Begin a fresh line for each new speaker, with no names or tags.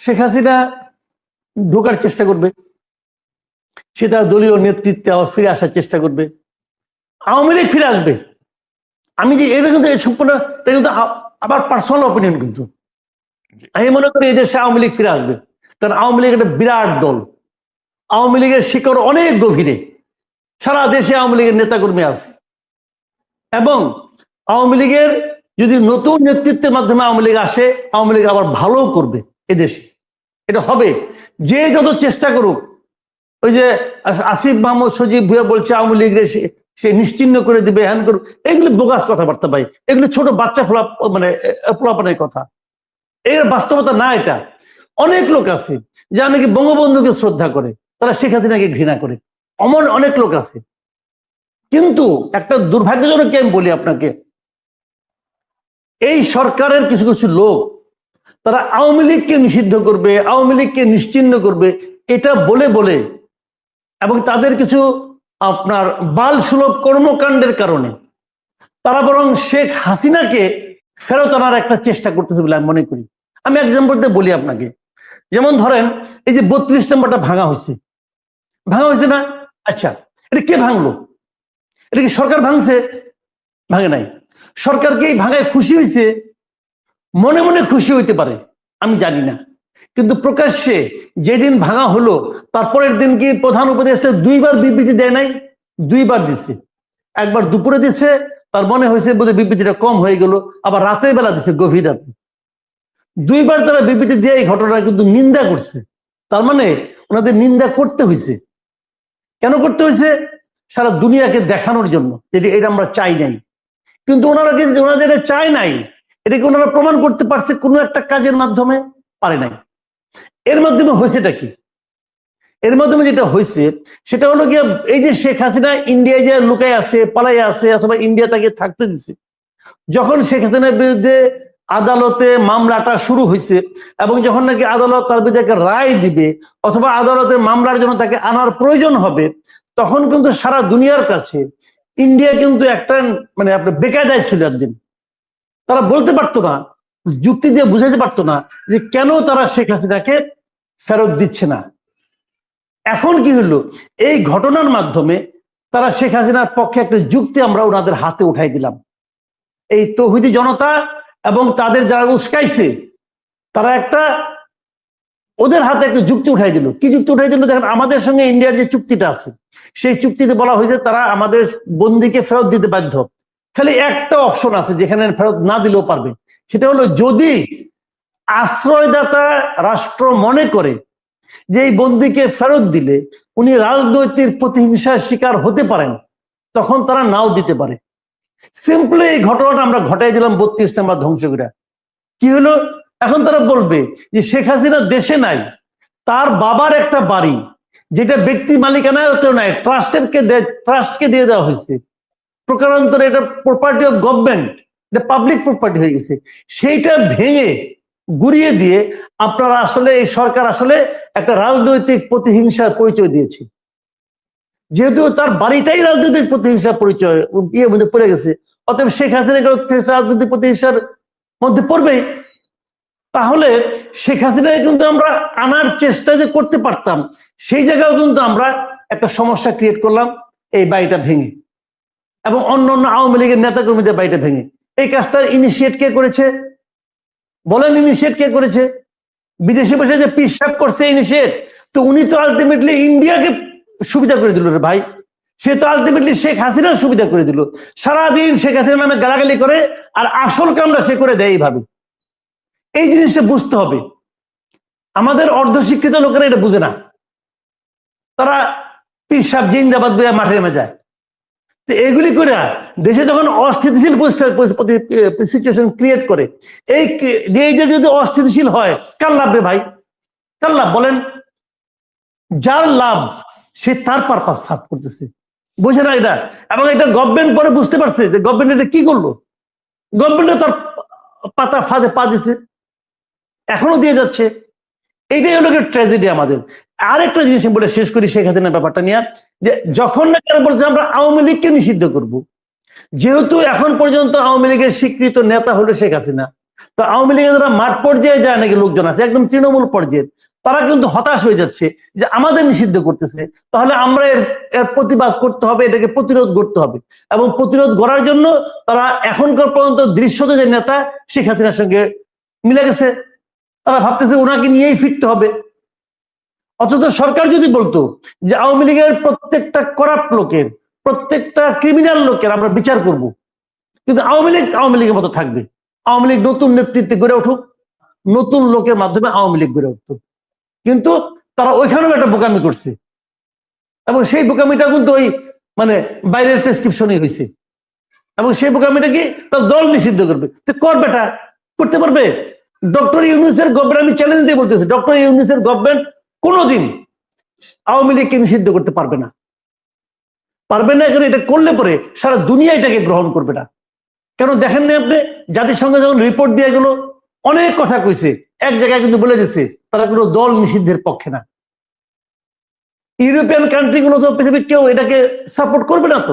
শেখ হাসিনা ঢোকার চেষ্টা করবে, সে তার দলীয় নেতৃত্বে আবার ফিরে আসার চেষ্টা করবে, আওয়ামী লীগ ফিরে আসবে। আমি যে এটা কিন্তু সম্পূর্ণ আবার পার্সোনাল অপিনিয়ন, কিন্তু আমি মনে করি এই দেশে আওয়ামী লীগ ফিরে আসবে। কারণ আওয়ামী লীগ একটা বিরাট দল, আওয়ামী লীগের শিকড় অনেক গভীরে, সারা দেশে আওয়ামী লীগের নেতাকর্মী আছে, এবং আওয়ামী লীগের যদি নতুন নেতৃত্বের মাধ্যমে আওয়ামী লীগ আসে, আওয়ামী লীগ আবার ভালো করবে এদেশে, এটা হবে। যে যত চেষ্টা করুক, ওই যে আসিফ মাহমুদ সজীব ভুয়া বলছে আওয়ামী লীগের সে নিশ্চিহ্ন করে দিবে, হ্যান করুক, এগুলো বোগাস কথাবার্তা ভাই, এগুলো ছোট বাচ্চা পোলাপানের কথা, এর বাস্তবতা না এটা। অনেক লোক আছে যারা নাকি বঙ্গবন্ধুকে শ্রদ্ধা করে, তারা শেখ হাসিনাকে ঘৃণা করে, অনেক লোক আছে। কিন্তু একটা দুর্ভাগ্যজনক কি আমি বলি আপনাকে, এই সরকারের কিছু কিছু লোক তারা আওয়ামী লীগকে নিষিদ্ধ করবে, আওয়ামী লীগকে নিশ্চিহ্ন করবে, এটা বলে বলে, এবং তাদের কিছু আপনার বাল সুলভ কর্মকাণ্ডের কারণে তারা বরং শেখ হাসিনাকে ফেরত আনার একটা চেষ্টা করতেছে বলে আমি মনে করি। আমি এক্সাম্পল দিয়ে বলি আপনাকে, যেমন ধরেন এই যে 32 নম্বরটা ভাঙা হয়েছে না? আচ্ছা, এটা কে ভাঙলো? এটা কি সরকার ভাঙছে? ভাঙে নাই। সরকার কি এই ভাঙায় খুশি হয়েছে? মনে মনে খুশি হইতে পারে, আমি জানি না, কিন্তু প্রকাশ্যে যেদিন ভাঙা হলো তারপরের দিন কি প্রধান উপদেষ্টা 2বার বিবৃতি দেয় নাই? 2বার দিছে। একবার দুপুরে দিছে, তার মনে হয়েছে বোধহয় বিবৃতিটা কম হয়ে গেল, আবার রাতের বেলা দিছে, গভীর রাতে। 2বার তারা বিবৃতি দিয়ে এই ঘটনা কিন্তু নিন্দা করছে। তার মানে ওনাদের নিন্দা করতে হয়েছে। কেন করতে হয়েছে? সারা দুনিয়াকে দেখানোর জন্য যে এটা আমরা চাই নাই। কিন্তু ওনারা যেটা চায় নাই, এটাকে ওনারা প্রমাণ করতে পারছে কোনো একটা কাজের মাধ্যমে? পারে নাই। এর মাধ্যমে হয়েছেটা কি? এর মাধ্যমে যেটা হয়েছে সেটা হলো গিয়ে, এই যে শেখ হাসিনা ইন্ডিয়ায় যে লুকায় আছে, পালাই আছে, অথবা ইন্ডিয়া তাকে থাকতে দিছে, যখন শেখ হাসিনার বিরুদ্ধে আদালতে মামলাটা শুরু হয়েছে, এবং যখন নাকি আদালত তার বিরুদ্ধে একটা রায় দিবে, অথবা আদালতে মামলার জন্য তাকে আনার প্রয়োজন হবে, তখন কিন্তু সারা দুনিয়ার কাছে ইন্ডিয়া কিন্তু একটা আপনার বেকায়দায় ছিল একদিন। তারা বলতে পারতো না, যুক্তি দিয়ে বুঝাইতে পারতো না যে কেন তারা শেখ হাসিনাকে ফেরত দিচ্ছে না। এখন কি হলো, এই ঘটনার মাধ্যমে তারা শেখ হাসিনার পক্ষে একটা যুক্তি আমরা ওনাদের হাতে উঠাই দিলাম। এই তৌহিদি জনতা এবং তাদের যারা উস্কাইছে, তারা ওদের হাতে একটা যুক্তি উঠাই দিল। কি যুক্তি উঠাই দিল? দেখেন, আমাদের সঙ্গে ইন্ডিয়ার যে চুক্তিটা আছে, সেই চুক্তিতে বলা হয়েছে তারা আমাদের বন্দীকে ফেরত দিতে বাধ্য। খালি একটা অপশন আছে যেখানে ফেরত না দিলেও পারবে, সেটা হলো যদি আশ্রয়দাতা রাষ্ট্র মনে করে যে এই বন্দীকে ফেরত দিলে উনি রাজনৈতিক প্রতিহিংসার শিকার হতে পারেন, তখন তারা নাও দিতে পারে। সিম্পলি এই ঘটনাটা আমরা ঘটাই দিলাম 32 নম্বর ধ্বংস করে। কি হলো, এখন তারা বলবে যে শেখ হাসিনা দেশে নাই, তার বাবার একটা বাড়ি যেটা ব্যক্তি মালিকানায়ও নাই, ট্রাস্টকে দিয়ে দেওয়া হয়েছে, প্রকারান্তরে এটা প্রপার্টি অফ গভর্নমেন্ট, এটা পাবলিক প্রপার্টি হয়ে গেছে, সেইটা ভেঙে গুড়িয়ে দিয়ে আপনারা আসলে এই সরকার আসলে একটা রাজনৈতিক প্রতিহিংসার পরিচয় দিয়েছে। যেহেতু তার বাড়িটাই রাজনৈতিক প্রতিহিংসার পরিচয় মধ্যে পড়ে গেছে, অতএব শেখ হাসিনা রাজনৈতিক প্রতিহিংসার মধ্যে পড়বেই। তাহলে শেখ হাসিনাকে কিন্তু আমরা আনার চেষ্টা যে করতে পারতাম, সেই জায়গাও কিন্তু আমরা একটা সমস্যা ক্রিয়েট করলাম এই বাড়িটা ভেঙে, এবং অন্য আওয়ামী লীগের নেতাকর্মীদের বাড়িটা ভেঙে। এই কাজটা ইনিশিয়েট কে করেছে বলেন? ইনিশিয়েট কে করেছে? বিদেশে বসে যে পিসাব করছে ইনিশিয়েট, তো উনি তো আলটিমেটলি ইন্ডিয়াকে সুবিধা করে দিল রে ভাই। সে তো আলটিমেটলি শেখ হাসিনার সুবিধা করে দিল। সারাদিন শেখ হাসিনা নামে গালাগালি করে, আর আসল কামটা সে করে দেয় এইভাবে। এই জিনিসটা বুঝতে হবে। আমাদের অর্ধশিক্ষিত লোকেরা এটা বুঝে না, তারা পিসাব জিন্দাবাদ বইয়া মাঠে নেমে যায়। তো এগুলি করে দেশে যখন অস্থিতিশীল সিচুয়েশন ক্রিয়েট করে, এই যে যদি অস্থিতিশীল হয়, কার লাভ রে ভাই? কার লাভ বলেন? যার লাভ সে তার পারপাস সার্ভ করতেছে, বুঝে না এটা। এবং এটা গভর্নমেন্ট পরে বুঝতে পারছে যে গভর্নমেন্ট এটা কি করলো। গভর্নমেন্ট তার পাতা ফাঁদে পা দিছে, এখনো দিয়ে যাচ্ছে। এইটাই হলো ট্র্যাজেডি আমাদের। আরেকটা জিনিস বলে শেষ করি শেখ হাসিনার ব্যাপারটা নিয়ে, যে যখন না কেন বলছে আমরা আওয়ামী লীগকে নিষিদ্ধ করব, যেহেতু এখন পর্যন্ত আওয়ামী লীগের স্বীকৃত নেতা হলো শেখ হাসিনা, তো আওয়ামী লীগের যারা মাঠ পর্যায়ে যায় নাকি লোকজন আছে একদম তৃণমূল পর্যায়ে, তারা কিন্তু হতাশ হয়ে যাচ্ছে যে আমাদের নিষিদ্ধ করতেছে, তাহলে আমরা এর প্রতিবাদ করতে হবে, এটাকে প্রতিরোধ করতে হবে। এবং প্রতিরোধ করার জন্য তারা এখনকার পর্যন্ত দৃশ্যত যে নেতা শেখ হাসিনার সঙ্গে মিলে গেছে, তারা ভাবতেছে ওনাকে নিয়েই ফিরতে হবে। অথচ সরকার যদি বলতো যে আওয়ামী লীগের প্রত্যেকটা করাপ্ট লোকের, প্রত্যেকটা ক্রিমিনাল লোকের আমরা বিচার করব, কিন্তু আওয়ামী লীগের মতো থাকবে, আওয়ামী লীগ নতুন নেতৃত্বে গড়ে উঠুক, নতুন লোকের মাধ্যমে আওয়ামী লীগ গড়ে উঠত। কিন্তু তারা ওইখানেও একটা বোকামি করছে, এবং সেই বোকামিটা কিন্তু ওই মানে বাইরের প্রেসক্রিপশনই হয়েছে। এবং সেই বোকামিটা কি তার দল নিষিদ্ধ করবে, তো করবেটা করতে পারবে। ডক্টর ইউনূসের গভর্নমেন্ট, আমি চ্যালেঞ্জ দিয়ে বলতেছি, ডক্টর ইউনূসের গভর্নমেন্ট কোনোদিন আওয়ামী লীগকে নিষিদ্ধ করতে পারবে না, পারবে না। এখানে এটা করলে পরে সারা দুনিয়া এটাকে গ্রহণ করবে না। কেন দেখেন না আপনি, জাতিসংঘ যখন রিপোর্ট দিয়ে গেল অনেক কথা কইছে, এক জায়গায় কিন্তু বলে দিচ্ছে তারা কোনো দল নিষিদ্ধের পক্ষে না। ইউরোপিয়ান কান্ট্রি গুলো তো পৃথিবীর কেউ এটাকে সাপোর্ট করবে না তো।